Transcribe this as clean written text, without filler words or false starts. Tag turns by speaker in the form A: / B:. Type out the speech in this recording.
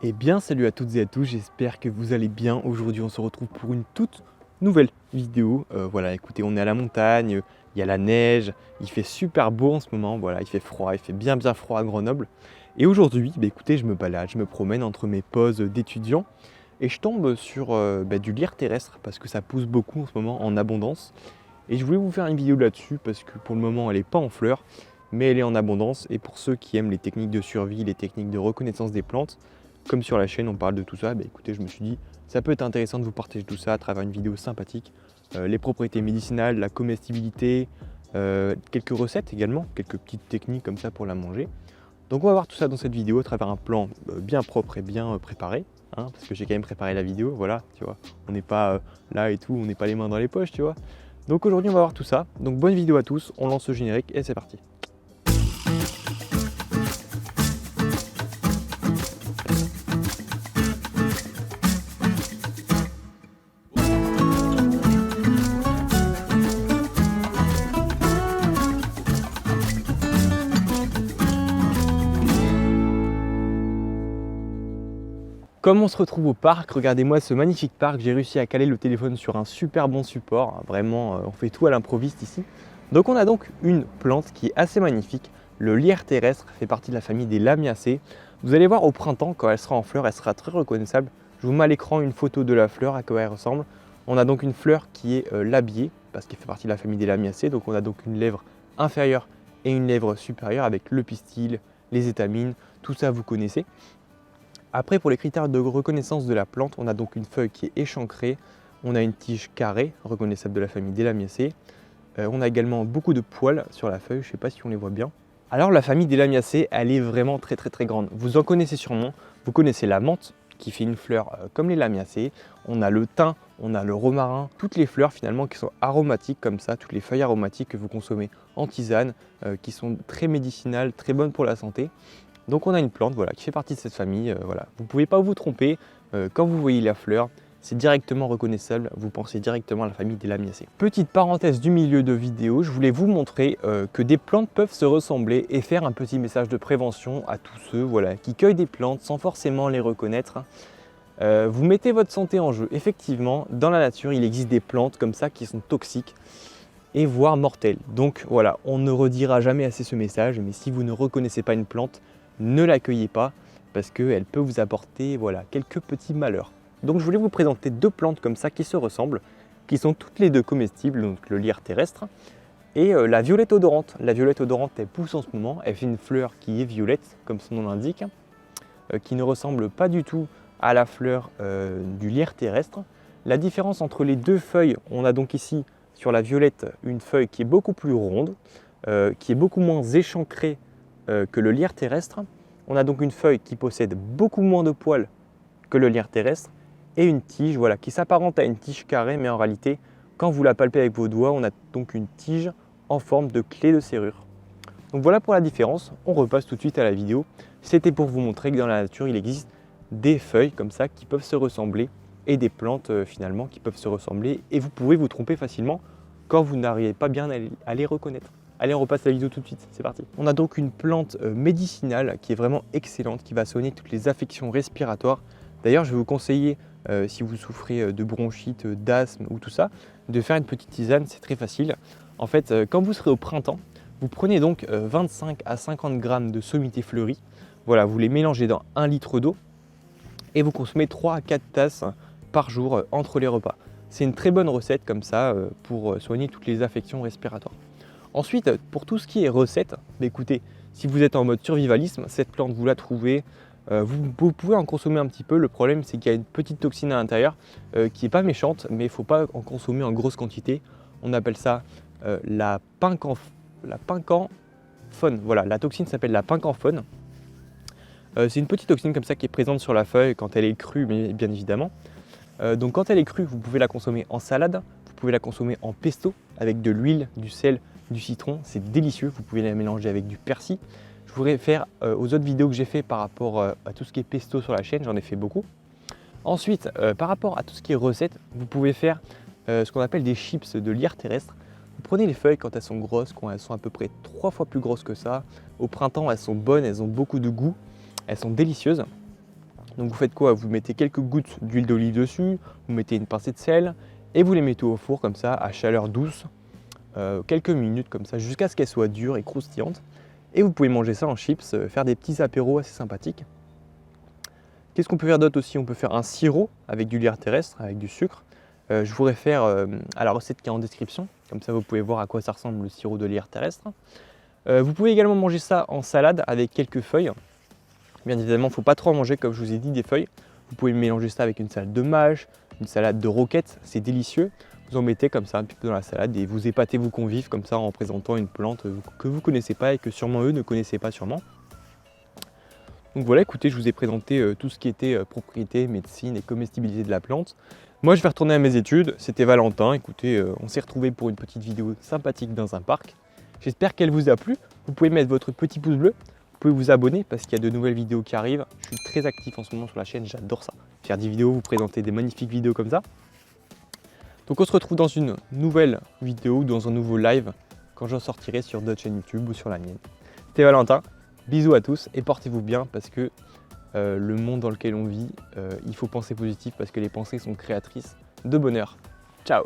A: Eh bien salut à toutes et à tous, j'espère que vous allez bien. Aujourd'hui on se retrouve pour une toute nouvelle vidéo. Voilà, écoutez, on est à la montagne, il y a la neige, il fait super beau en ce moment, voilà, il fait froid, il fait bien froid à Grenoble. Et aujourd'hui, écoutez, je me balade, je me promène entre mes pauses d'étudiant et je tombe sur du lierre terrestre parce que ça pousse beaucoup en ce moment en abondance. Et je voulais vous faire une vidéo là-dessus parce que pour le moment elle n'est pas en fleurs, mais elle est en abondance. Et pour ceux qui aiment les techniques de survie, les techniques de reconnaissance des plantes, comme sur la chaîne on parle de tout ça, écoutez, je me suis dit ça peut être intéressant de vous partager tout ça à travers une vidéo sympathique. Les propriétés médicinales, la comestibilité, quelques recettes également, quelques petites techniques comme ça pour la manger. Donc on va voir tout ça dans cette vidéo à travers un plan bien propre et bien préparé, hein, parce que j'ai quand même préparé la vidéo, voilà, tu vois. On n'est pas là et tout, on n'est pas les mains dans les poches, tu vois. Donc aujourd'hui on va voir tout ça, donc bonne vidéo à tous, on lance le générique et c'est parti. Comme on se retrouve au parc, regardez-moi ce magnifique parc, j'ai réussi à caler le téléphone sur un super bon support, vraiment on fait tout à l'improviste ici. Donc on a donc une plante qui est assez magnifique, le lierre terrestre, fait partie de la famille des Lamiacées. Vous allez voir au printemps, quand elle sera en fleur, elle sera très reconnaissable. Je vous mets à l'écran une photo de la fleur, à quoi elle ressemble. On a donc une fleur qui est labiée, parce qu'elle fait partie de la famille des Lamiacées, donc on a donc une lèvre inférieure et une lèvre supérieure avec le pistil, les étamines, tout ça vous connaissez. Après, pour les critères de reconnaissance de la plante, on a donc une feuille qui est échancrée, on a une tige carrée, reconnaissable de la famille des Lamiacées. On a également beaucoup de poils sur la feuille, je ne sais pas si on les voit bien. Alors la famille des Lamiacées, elle est vraiment très grande. Vous en connaissez sûrement, vous connaissez la menthe qui fait une fleur comme les Lamiacées. On a le thym, on a le romarin, toutes les fleurs finalement qui sont aromatiques comme ça, toutes les feuilles aromatiques que vous consommez en tisane, qui sont très médicinales, très bonnes pour la santé. Donc on a une plante qui fait partie de cette famille. Voilà. Vous ne pouvez pas vous tromper, quand vous voyez la fleur, c'est directement reconnaissable, vous pensez directement à la famille des Lamiacées. Petite parenthèse du milieu de vidéo, je voulais vous montrer que des plantes peuvent se ressembler et faire un petit message de prévention à tous ceux qui cueillent des plantes sans forcément les reconnaître. Vous mettez votre santé en jeu. Effectivement, dans la nature, il existe des plantes comme ça qui sont toxiques et voire mortelles. Donc voilà, on ne redira jamais assez ce message, mais si vous ne reconnaissez pas une plante, ne l'accueillez pas parce qu'elle peut vous apporter quelques petits malheurs. Donc je voulais vous présenter deux plantes comme ça qui se ressemblent, qui sont toutes les deux comestibles, donc le lierre terrestre et la violette odorante. La violette odorante, elle pousse en ce moment, elle fait une fleur qui est violette, comme son nom l'indique, qui ne ressemble pas du tout à la fleur du lierre terrestre. La différence entre les deux feuilles, on a donc ici sur la violette une feuille qui est beaucoup plus ronde, qui est beaucoup moins échancrée que le lierre terrestre. On a donc une feuille qui possède beaucoup moins de poils que le lierre terrestre et une tige qui s'apparente à une tige carrée, mais en réalité, quand vous la palpez avec vos doigts, on a donc une tige en forme de clé de serrure. Donc voilà pour la différence, on repasse tout de suite à la vidéo. C'était pour vous montrer que dans la nature, il existe des feuilles comme ça qui peuvent se ressembler et des plantes finalement qui peuvent se ressembler et vous pouvez vous tromper facilement quand vous n'arrivez pas bien à les reconnaître. Allez, on repasse la vidéo tout de suite, c'est parti. On a donc une plante médicinale qui est vraiment excellente, qui va soigner toutes les affections respiratoires. D'ailleurs, je vais vous conseiller, si vous souffrez de bronchite, d'asthme ou tout ça, de faire une petite tisane, c'est très facile. En fait, quand vous serez au printemps, vous prenez donc 25 à 50 grammes de sommité fleurie. Voilà, vous les mélangez dans 1 litre d'eau et vous consommez 3 à 4 tasses par jour entre les repas. C'est une très bonne recette comme ça pour soigner toutes les affections respiratoires. Ensuite, pour tout ce qui est recette, écoutez, si vous êtes en mode survivalisme, cette plante vous la trouvez, vous pouvez en consommer un petit peu. Le problème, c'est qu'il y a une petite toxine à l'intérieur qui n'est pas méchante, mais il ne faut pas en consommer en grosse quantité. On appelle ça la pincanphone. Voilà, la toxine s'appelle la pincanphone. C'est une petite toxine comme ça qui est présente sur la feuille quand elle est crue, mais bien évidemment. Donc quand elle est crue, vous pouvez la consommer en salade, vous pouvez la consommer en pesto avec de l'huile, du sel, du citron, c'est délicieux. Vous pouvez la mélanger avec du persil. Je vous réfère aux autres vidéos que j'ai fait par rapport à tout ce qui est pesto sur la chaîne, j'en ai fait beaucoup. Ensuite, par rapport à tout ce qui est recette, vous pouvez faire ce qu'on appelle des chips de lierre terrestre. Vous prenez les feuilles quand elles sont grosses, quand elles sont à peu près 3 fois plus grosses que ça. Au printemps, elles sont bonnes, elles ont beaucoup de goût, elles sont délicieuses. Donc vous faites quoi? Vous mettez quelques gouttes d'huile d'olive dessus, vous mettez une pincée de sel et vous les mettez au four comme ça à chaleur douce, quelques minutes comme ça jusqu'à ce qu'elles soient dures et croustillantes. Et vous pouvez manger ça en chips, faire des petits apéros assez sympathiques. Qu'est-ce qu'on peut faire d'autre aussi? On peut faire un sirop avec du lierre terrestre, avec du sucre. Je vous réfère à la recette qui est en description, comme ça vous pouvez voir à quoi ça ressemble le sirop de lierre terrestre. Vous pouvez également manger ça en salade avec quelques feuilles. Bien évidemment, il ne faut pas trop en manger comme je vous ai dit des feuilles. Vous pouvez mélanger ça avec une salade de mâche, une salade de roquette, c'est délicieux. Vous en mettez comme ça un petit peu dans la salade et vous épatez vos convives comme ça en présentant une plante que vous ne connaissez pas et que sûrement eux ne connaissaient pas sûrement. Donc voilà, écoutez, je vous ai présenté tout ce qui était propriété, médecine et comestibilité de la plante. Moi, je vais retourner à mes études. C'était Valentin. Écoutez, on s'est retrouvés pour une petite vidéo sympathique dans un parc. J'espère qu'elle vous a plu. Vous pouvez mettre votre petit pouce bleu. Vous pouvez vous abonner parce qu'il y a de nouvelles vidéos qui arrivent. Je suis très actif en ce moment sur la chaîne, j'adore ça. Faire des vidéos, vous présenter des magnifiques vidéos comme ça. Donc on se retrouve dans une nouvelle vidéo, dans un nouveau live, quand j'en sortirai sur d'autres chaînes YouTube ou sur la mienne. C'était Valentin. Bisous à tous et portez-vous bien parce que le monde dans lequel on vit, il faut penser positif parce que les pensées sont créatrices de bonheur. Ciao!